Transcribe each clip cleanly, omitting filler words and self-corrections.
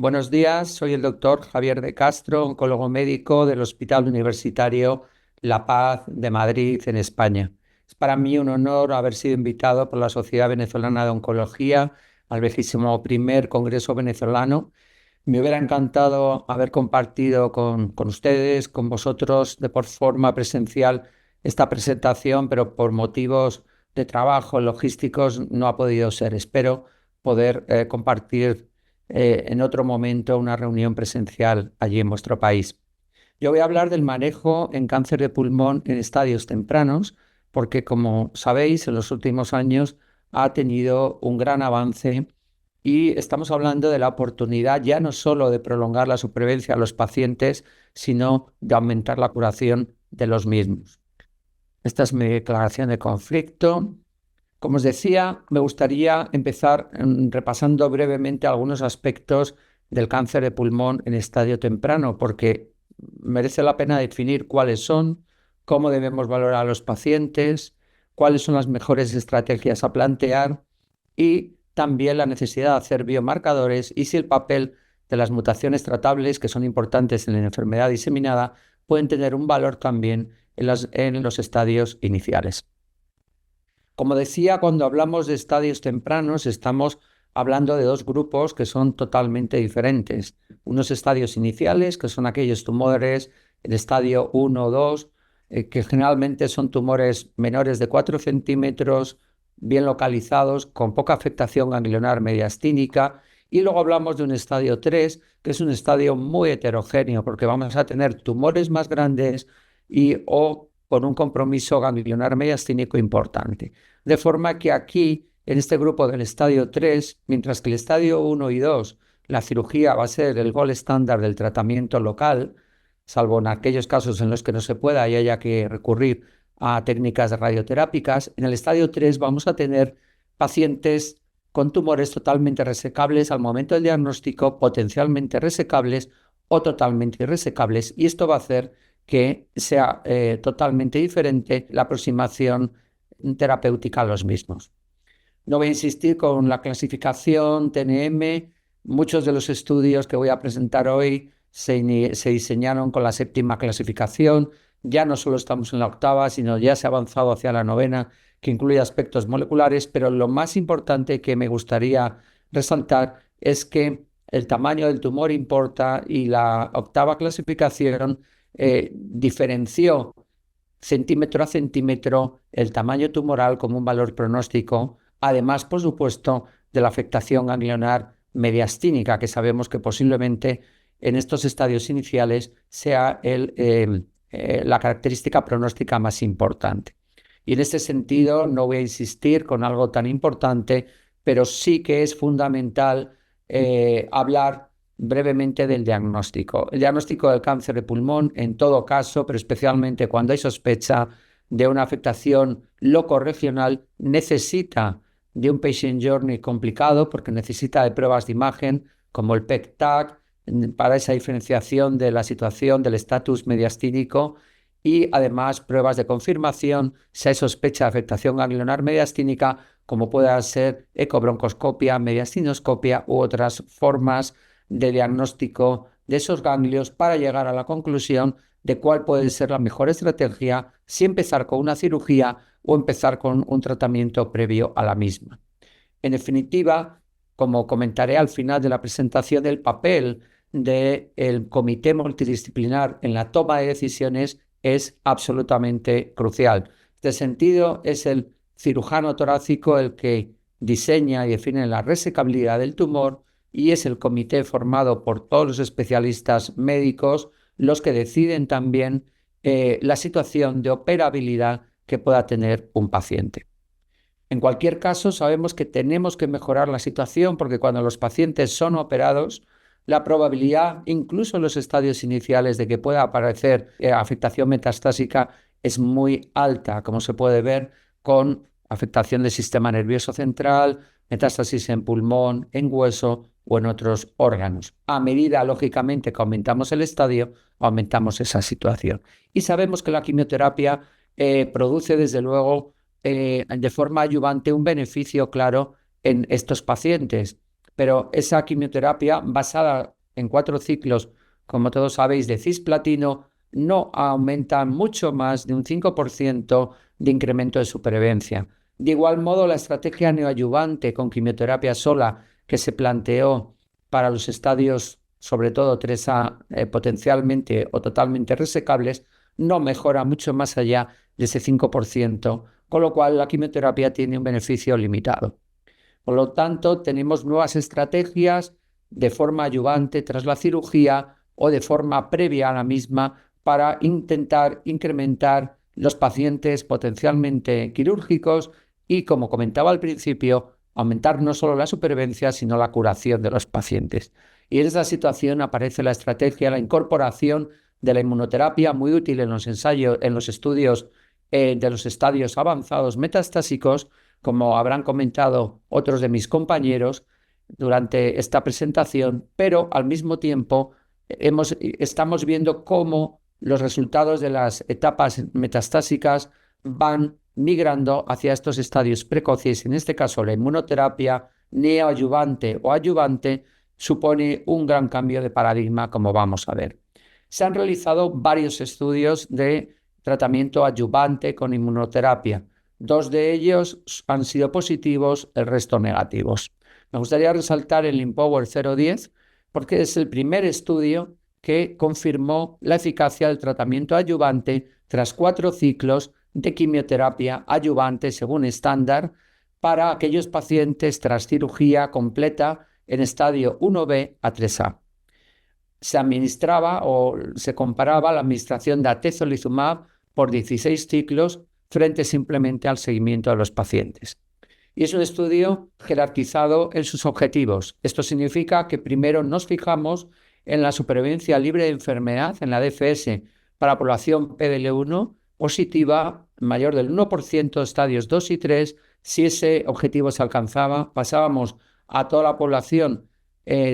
Buenos días, soy el doctor Javier de Castro, oncólogo médico del Hospital Universitario La Paz de Madrid, en España. Es para mí un honor haber sido invitado por la Sociedad Venezolana de Oncología al 21º Congreso Venezolano. Me hubiera encantado haber compartido con ustedes, con vosotros, de por forma presencial esta presentación, pero por motivos de trabajo logísticos no ha podido ser. Espero poder compartir en otro momento una reunión presencial allí en vuestro país. Yo voy a hablar del manejo en cáncer de pulmón en estadios tempranos, porque como sabéis, en los últimos años ha tenido un gran avance y estamos hablando de la oportunidad ya no solo de prolongar la supervivencia a los pacientes, sino de aumentar la curación de los mismos. Esta es mi declaración de conflicto. Como os decía, me gustaría empezar repasando brevemente algunos aspectos del cáncer de pulmón en estadio temprano, porque merece la pena definir cuáles son, cómo debemos valorar a los pacientes, cuáles son las mejores estrategias a plantear y también la necesidad de hacer biomarcadores y si el papel de las mutaciones tratables, que son importantes en la enfermedad diseminada, pueden tener un valor también en los estadios iniciales. Como decía, cuando hablamos de estadios tempranos, estamos hablando de dos grupos que son totalmente diferentes. Unos estadios iniciales, que son aquellos tumores en estadio 1 o 2, que generalmente son tumores menores de 4 centímetros, bien localizados, con poca afectación ganglionar mediastínica. Y luego hablamos de un estadio 3, que es un estadio muy heterogéneo, porque vamos a tener tumores más grandes o con un compromiso ganglionar mediastínico importante. De forma que aquí, en este grupo del estadio 3, mientras que el estadio 1 y 2, la cirugía va a ser el gold estándar del tratamiento local, salvo en aquellos casos en los que no se pueda y haya que recurrir a técnicas radioterápicas, en el estadio 3 vamos a tener pacientes con tumores totalmente resecables al momento del diagnóstico, potencialmente resecables o totalmente irresecables, y esto va a hacer que sea totalmente diferente la aproximación terapéutica a los mismos. No voy a insistir con la clasificación TNM. Muchos de los estudios que voy a presentar hoy se diseñaron con la 7ª clasificación. Ya no solo estamos en la 8ª, sino ya se ha avanzado hacia la 9ª, que incluye aspectos moleculares, pero lo más importante que me gustaría resaltar es que el tamaño del tumor importa y la 8ª clasificación diferenció centímetro a centímetro el tamaño tumoral como un valor pronóstico, además, por supuesto, de la afectación ganglionar mediastínica, que sabemos que posiblemente en estos estadios iniciales sea la característica pronóstica más importante. Y en este sentido no voy a insistir con algo tan importante, pero sí que es fundamental hablar brevemente del diagnóstico. El diagnóstico del cáncer de pulmón, en todo caso, pero especialmente cuando hay sospecha de una afectación locorregional, necesita de un patient journey complicado porque necesita de pruebas de imagen como el PET-TAC para esa diferenciación de la situación del estatus mediastínico y además pruebas de confirmación si hay sospecha de afectación ganglionar mediastínica, como pueda ser ecobroncoscopia, mediastinoscopia u otras formas de diagnóstico de esos ganglios para llegar a la conclusión de cuál puede ser la mejor estrategia, si empezar con una cirugía o empezar con un tratamiento previo a la misma. En definitiva, como comentaré al final de la presentación, el papel del comité multidisciplinar en la toma de decisiones es absolutamente crucial. En este sentido, es el cirujano torácico el que diseña y define la resecabilidad del tumor y es el comité formado por todos los especialistas médicos los que deciden también la situación de operabilidad que pueda tener un paciente. En cualquier caso, sabemos que tenemos que mejorar la situación porque cuando los pacientes son operados, la probabilidad, incluso en los estadios iniciales, de que pueda aparecer afectación metastásica es muy alta, como se puede ver con afectación del sistema nervioso central, metástasis en pulmón, en hueso o en otros órganos. A medida, lógicamente, que aumentamos el estadio, aumentamos esa situación. Y sabemos que la quimioterapia produce, desde luego, de forma adyuvante un beneficio claro en estos pacientes. pero esa quimioterapia basada en 4 ciclos, como todos sabéis, de cisplatino, no aumenta mucho más de un 5% de incremento de supervivencia. De igual modo, la estrategia neoadyuvante con quimioterapia sola que se planteó para los estadios, sobre todo 3A, potencialmente o totalmente resecables, no mejora mucho más allá de ese 5%, con lo cual la quimioterapia tiene un beneficio limitado. Por lo tanto, tenemos nuevas estrategias de forma adyuvante tras la cirugía o de forma previa a la misma para intentar incrementar los pacientes potencialmente quirúrgicos y, como comentaba al principio, aumentar no solo la supervivencia, sino la curación de los pacientes. Y en esta situación aparece la estrategia, la incorporación de la inmunoterapia, muy útil en los ensayos, en los estudios de los estadios avanzados metastásicos, como habrán comentado otros de mis compañeros durante esta presentación, pero al mismo tiempo estamos viendo cómo los resultados de las etapas metastásicas van migrando hacia estos estadios precoces. En este caso, la inmunoterapia neoadyuvante o adyuvante supone un gran cambio de paradigma, como vamos a ver. Se han realizado varios estudios de tratamiento adyuvante con inmunoterapia. 2 de ellos han sido positivos, el resto negativos. Me gustaría resaltar el IMpower 010 porque es el primer estudio que confirmó la eficacia del tratamiento adyuvante tras 4 ciclos de quimioterapia adyuvante según estándar para aquellos pacientes tras cirugía completa en estadio 1B a 3A. Se administraba o se comparaba la administración de atezolizumab por 16 ciclos frente simplemente al seguimiento de los pacientes. Y es un estudio jerarquizado en sus objetivos. Esto significa que primero nos fijamos en la supervivencia libre de enfermedad, en la DFS, para población PDL1 positiva mayor del 1%, estadios 2 y 3. Si ese objetivo se alcanzaba, pasábamos a toda la población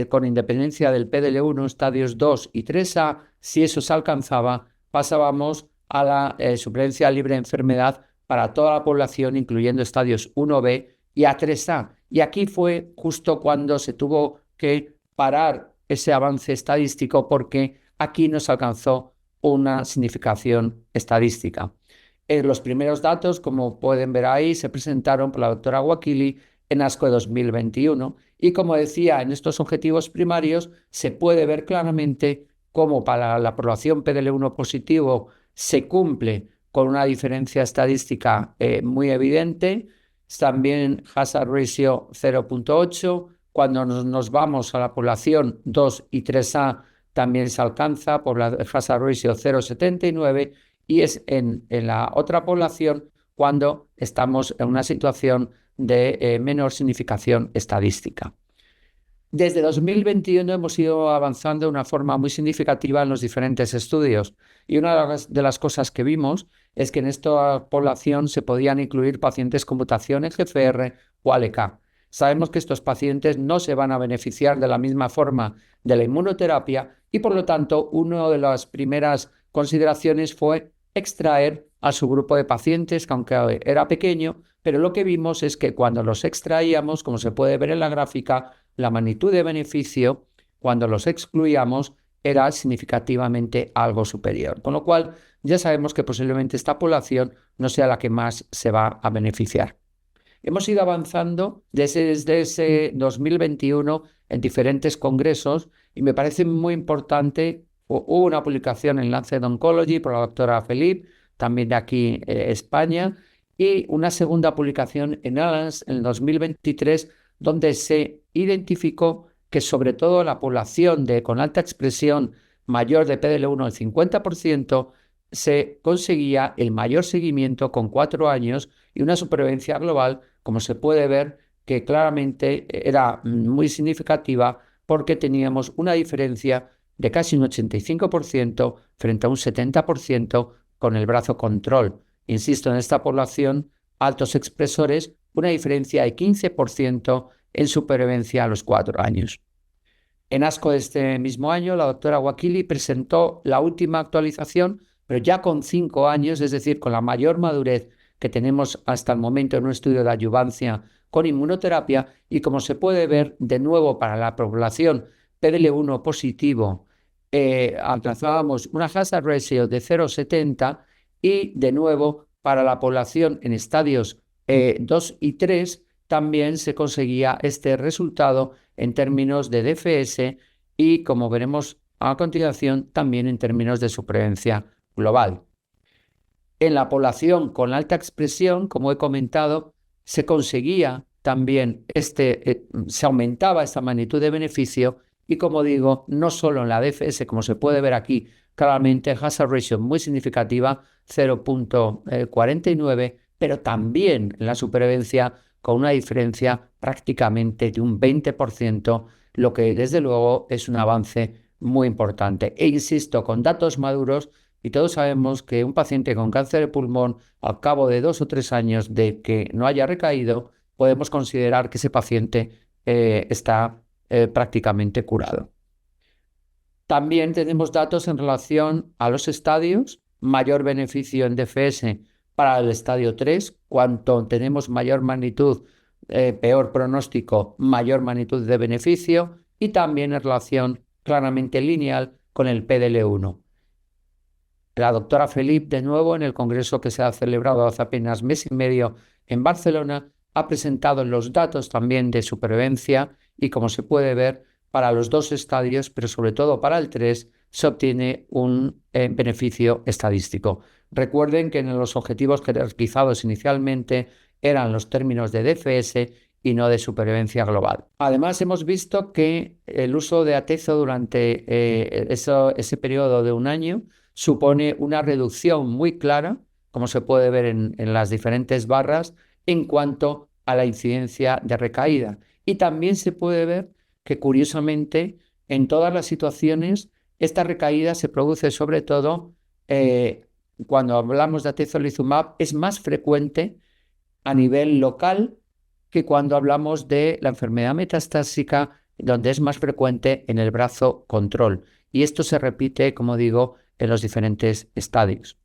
con independencia del PDL1, estadios 2 y 3A. Si eso se alcanzaba, pasábamos a la supervivencia libre de enfermedad para toda la población, incluyendo estadios 1B y A3A. Y aquí fue justo cuando se tuvo que parar ese avance estadístico porque aquí no se alcanzó una significación estadística. Los primeros datos, como pueden ver ahí, se presentaron por la doctora Wakili en ASCO de 2021 y, como decía, en estos objetivos primarios se puede ver claramente cómo para la población PDL1 positivo se cumple con una diferencia estadística muy evidente, también hazard ratio 0.8, cuando nos vamos a la población 2 y 3A también se alcanza por la hazard ratio 0.79 y es en la otra población cuando estamos en una situación de menor significación estadística. Desde 2021 hemos ido avanzando de una forma muy significativa en los diferentes estudios y una de las cosas que vimos es que en esta población se podían incluir pacientes con mutación en GFR o ALK. Sabemos que estos pacientes no se van a beneficiar de la misma forma de la inmunoterapia y por lo tanto una de las primeras consideraciones fue extraer a su grupo de pacientes, que aunque era pequeño, pero lo que vimos es que cuando los extraíamos, como se puede ver en la gráfica, la magnitud de beneficio, cuando los excluíamos, era significativamente algo superior. Con lo cual, ya sabemos que posiblemente esta población no sea la que más se va a beneficiar. Hemos ido avanzando desde ese 2021 en diferentes congresos y me parece muy importante. Hubo una publicación en Lancet Oncology por la doctora Felip, también de aquí España, y una segunda publicación en Alliance en el 2023, donde se identificó que sobre todo la población con alta expresión mayor de PDL1 del 50%, se conseguía el mayor seguimiento con 4 años y una supervivencia global, como se puede ver, que claramente era muy significativa porque teníamos una diferencia de casi un 85% frente a un 70% con el brazo control. Insisto, en esta población, altos expresores, una diferencia de 15% en supervivencia a los 4 años. En ASCO de este mismo año, la doctora Wakili presentó la última actualización, pero ya con 5 años, es decir, con la mayor madurez que tenemos hasta el momento en un estudio de adyuvancia con inmunoterapia, y como se puede ver, de nuevo para la población PDL1 positivo, alcanzábamos una hazard ratio de 0,70, y de nuevo para la población en estadios 2 y 3 también se conseguía este resultado en términos de DFS y, como veremos a continuación, también en términos de supervivencia global. En la población con alta expresión, como he comentado, se conseguía también se aumentaba esta magnitud de beneficio, y, como digo, no solo en la DFS, como se puede ver aquí claramente, hazard ratio muy significativa, 0,49, pero también en la supervivencia con una diferencia prácticamente de un 20%, lo que desde luego es un avance muy importante. E insisto, con datos maduros, y todos sabemos que un paciente con cáncer de pulmón, al cabo de 2 o 3 años de que no haya recaído, podemos considerar que ese paciente está prácticamente curado. También tenemos datos en relación a los estadios, mayor beneficio en DFS para el estadio 3, cuanto tenemos mayor magnitud, peor pronóstico, mayor magnitud de beneficio, y también en relación claramente lineal con el PDL1. La doctora Felip, de nuevo, en el congreso que se ha celebrado hace apenas mes y medio en Barcelona, ha presentado los datos también de supervivencia, y, como se puede ver, para los 2 estadios, pero sobre todo para el 3, se obtiene un beneficio estadístico. Recuerden que en los objetivos jerarquizados inicialmente eran los términos de DFS y no de supervivencia global. Además, hemos visto que el uso de atezo durante ese periodo de un año supone una reducción muy clara, como se puede ver en las diferentes barras, en cuanto a la incidencia de recaída. Y también se puede ver que, curiosamente, en todas las situaciones, esta recaída se produce sobre todo cuando hablamos de atezolizumab, es más frecuente a nivel local que cuando hablamos de la enfermedad metastásica, donde es más frecuente en el brazo control. Y esto se repite, como digo, en los diferentes estadios.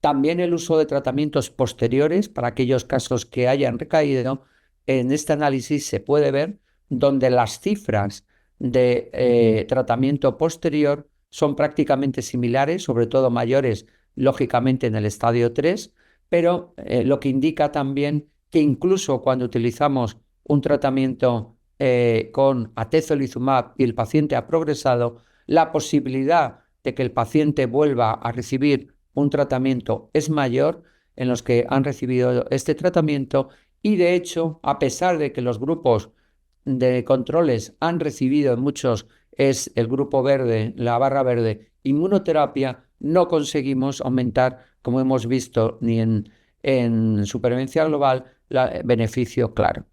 También el uso de tratamientos posteriores para aquellos casos que hayan recaído. En este análisis se puede ver donde las cifras de tratamiento posterior son prácticamente similares, sobre todo mayores, lógicamente, en el estadio 3, pero lo que indica también que incluso cuando utilizamos un tratamiento con atezolizumab y el paciente ha progresado, la posibilidad de que el paciente vuelva a recibir un tratamiento es mayor en los que han recibido este tratamiento, y, de hecho, a pesar de que los grupos de controles han recibido en muchos, es el grupo verde, la barra verde, inmunoterapia, no conseguimos aumentar, como hemos visto, ni en supervivencia global, el beneficio claro.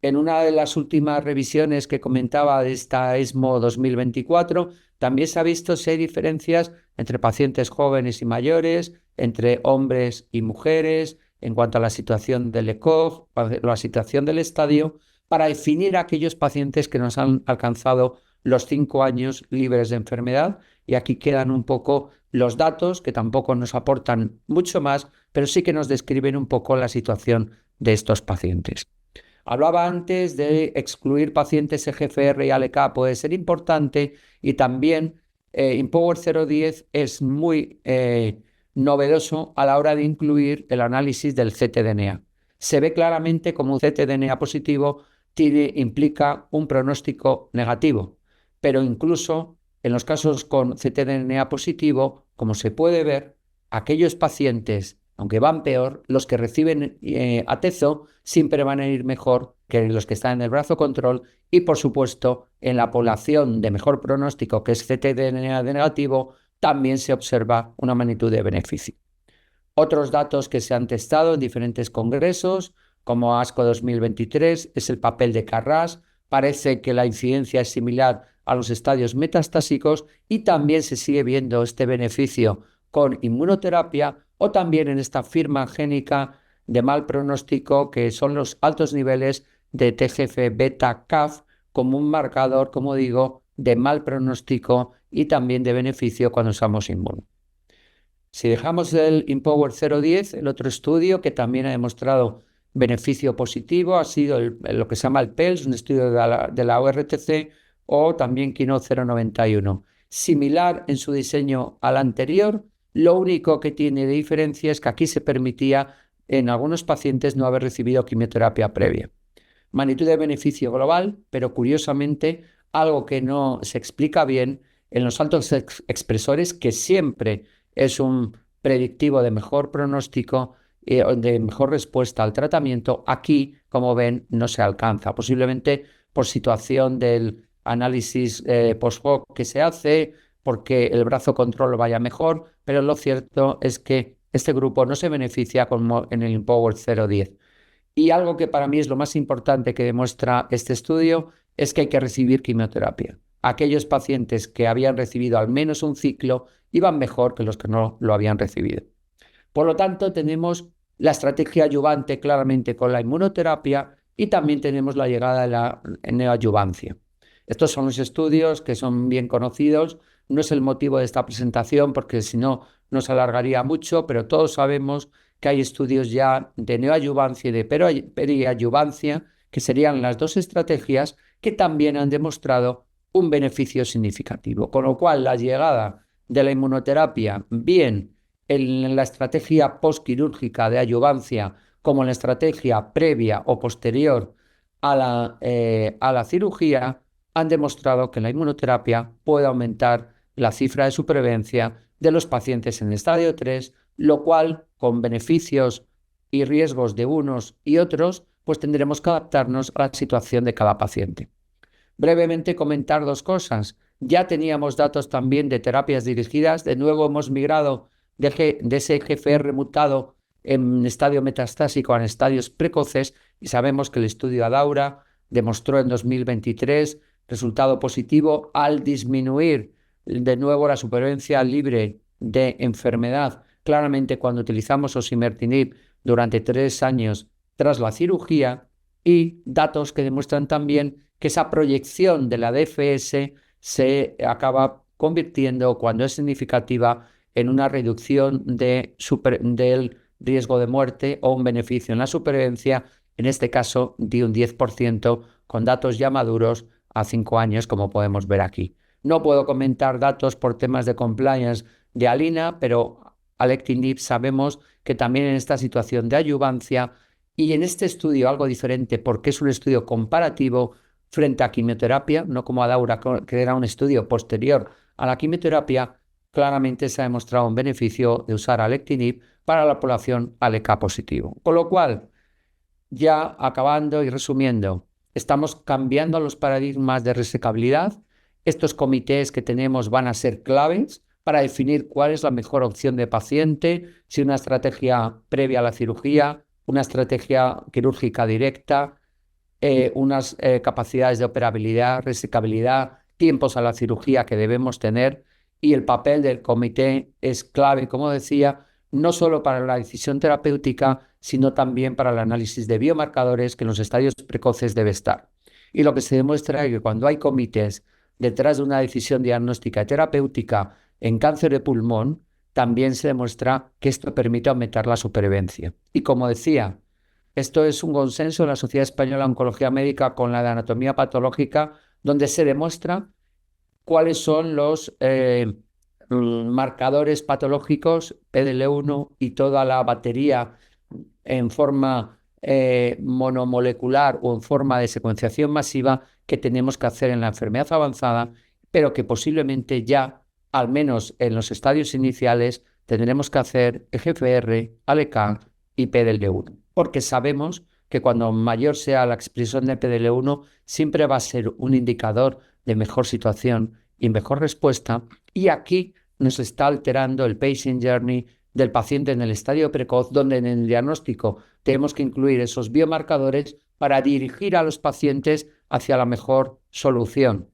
En una de las últimas revisiones que comentaba de esta ESMO 2024, también se ha visto si hay diferencias entre pacientes jóvenes y mayores, entre hombres y mujeres, en cuanto a la situación del ECOG, la situación del estadio, para definir a aquellos pacientes que nos han alcanzado los 5 años libres de enfermedad. Y aquí quedan un poco los datos, que tampoco nos aportan mucho más, pero sí que nos describen un poco la situación de estos pacientes. Hablaba antes de excluir pacientes EGFR y ALK, puede ser importante, y también IMpower 010 es muy novedoso a la hora de incluir el análisis del ctDNA. Se ve claramente como un ctDNA positivo implica un pronóstico negativo, pero incluso en los casos con ctDNA positivo, como se puede ver, aquellos pacientes, aunque van peor, los que reciben atezo siempre van a ir mejor que los que están en el brazo control, y, por supuesto, en la población de mejor pronóstico, que es ctDNA negativo, también se observa una magnitud de beneficio. Otros datos que se han testado en diferentes congresos, como ASCO 2023, es el papel de KRAS. Parece que la incidencia es similar a los estadios metastásicos, y también se sigue viendo este beneficio con inmunoterapia, o también en esta firma génica de mal pronóstico, que son los altos niveles de TGF-beta-CAF, como un marcador, como digo, de mal pronóstico y también de beneficio cuando usamos inmuno. Si dejamos el Empower 010, el otro estudio que también ha demostrado beneficio positivo ha sido lo que se llama el PELS, un estudio de la ORTC, o también Keynote 091. Similar en su diseño al anterior, lo único que tiene de diferencia es que aquí se permitía en algunos pacientes no haber recibido quimioterapia previa. Magnitud de beneficio global, pero curiosamente algo que no se explica bien en los altos expresores, que siempre es un predictivo de mejor pronóstico, de mejor respuesta al tratamiento. Aquí, como ven, no se alcanza, posiblemente por situación del análisis post-hoc que se hace, porque el brazo control vaya mejor, pero lo cierto es que este grupo no se beneficia como en el Empower 010. Y algo que para mí es lo más importante que demuestra este estudio es que hay que recibir quimioterapia. Aquellos pacientes que habían recibido al menos un ciclo iban mejor que los que no lo habían recibido. Por lo tanto, tenemos la estrategia adyuvante claramente con la inmunoterapia y también tenemos la llegada de la neoadyuvancia. Estos son los estudios que son bien conocidos. No es el motivo de esta presentación porque si no nos alargaría mucho, pero todos sabemos que hay estudios ya de neoadyuvancia y de periadyuvancia, que serían las dos estrategias que también han demostrado un beneficio significativo. Con lo cual, la llegada de la inmunoterapia, bien en la estrategia postquirúrgica de adyuvancia como en la estrategia previa o posterior a la cirugía, han demostrado que la inmunoterapia puede aumentar la cifra de supervivencia de los pacientes en el estadio 3, lo cual, con beneficios y riesgos de unos y otros, pues tendremos que adaptarnos a la situación de cada paciente. Brevemente comentar dos cosas. Ya teníamos datos también de terapias dirigidas. De nuevo hemos migrado de ese GFR mutado en estadio metastásico a estadios precoces y sabemos que el estudio ADAURA demostró en 2023 resultado positivo al disminuir de nuevo la supervivencia libre de enfermedad. Claramente cuando utilizamos osimertinib durante 3 años tras la cirugía, y datos que demuestran también que esa proyección de la DFS se acaba convirtiendo, cuando es significativa, en una reducción del riesgo de muerte o un beneficio en la supervivencia, en este caso de un 10%, con datos ya maduros a 5 años, como podemos ver aquí. No puedo comentar datos por temas de compliance de Alina, pero alectinib sabemos que también en esta situación de adyuvancia y en este estudio algo diferente porque es un estudio comparativo frente a quimioterapia, no como ADAURA, que era un estudio posterior a la quimioterapia, claramente se ha demostrado un beneficio de usar alectinib para la población ALK positivo. Con lo cual, ya acabando y resumiendo, estamos cambiando los paradigmas de resecabilidad. Estos comités que tenemos van a ser claves para definir cuál es la mejor opción de paciente, si una estrategia previa a la cirugía, una estrategia quirúrgica directa, unas capacidades de operabilidad, resecabilidad, tiempos a la cirugía que debemos tener, y el papel del comité es clave, como decía, no solo para la decisión terapéutica, sino también para el análisis de biomarcadores que en los estadios precoces debe estar. Y lo que se demuestra es que cuando hay comités detrás de una decisión diagnóstica y terapéutica en cáncer de pulmón, también se demuestra que esto permite aumentar la supervivencia. Y como decía, esto es un consenso en la Sociedad Española de Oncología Médica con la de anatomía patológica, donde se demuestra cuáles son los marcadores patológicos, PDL1 y toda la batería en forma monomolecular o en forma de secuenciación masiva que tenemos que hacer en la enfermedad avanzada, pero que posiblemente ya, al menos en los estadios iniciales, tendremos que hacer EGFR, ALK y PDL1, porque sabemos que cuando mayor sea la expresión de PDL1, siempre va a ser un indicador de mejor situación y mejor respuesta, y aquí nos está alterando el patient journey del paciente en el estadio precoz, donde en el diagnóstico tenemos que incluir esos biomarcadores para dirigir a los pacientes hacia la mejor solución.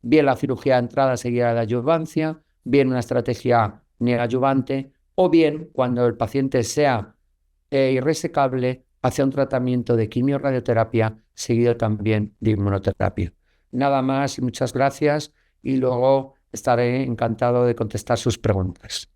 Bien la cirugía de entrada seguida de adyuvancia, bien una estrategia neoadyuvante, o bien cuando el paciente sea irresecable, hacia un tratamiento de quimio-radioterapia seguido también de inmunoterapia. Nada más y muchas gracias, y luego estaré encantado de contestar sus preguntas.